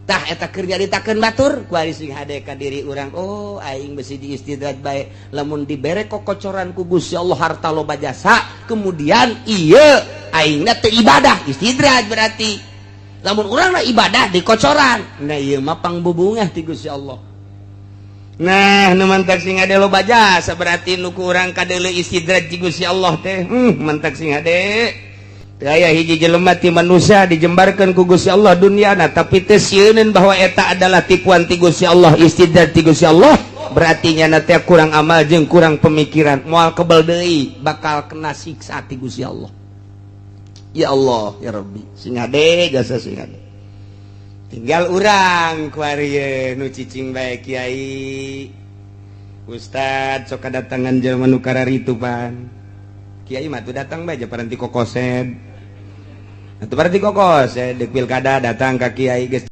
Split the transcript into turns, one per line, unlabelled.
eta keur nyaritakeun batur ku ari sing hade ka diri urang. Oh aing besi di istidraj bae lamun dibere kokocoran ku Gusti Allah harta loba jasa kemudian ieu aingna teu ibadah istidraj berarti lamun urang ibadah di kocoran nah ieu mah pangbubungah ti Gusti Allah. Nah nu mantak sing hade loba jasa berarti nu ku urang kadeuleu istidraj ti Gusti Allah teh mantak sing hade. Aya hiji jelema ti manusia dijembarkeun ku Gusti Allah duniana tapi teu sieun bahwa eta adalah tipuan ti Gusti Allah istidraj ti Gusti Allah berarti nya teh kurang amal jeung kurang pemikiran moal kebal deui bakal kena siksa ti Gusti Allah. Ya Allah ya Rabbi sing hade jasa sing hade tinggal urang ku ari nu cicing bae Kiai Ustad sok kadatangan jelema nu kararitu pan Kiai mah tuh datang bae paranti kokosed. Atuh paranti kokosed deuk pilkada datang ka Kiai geus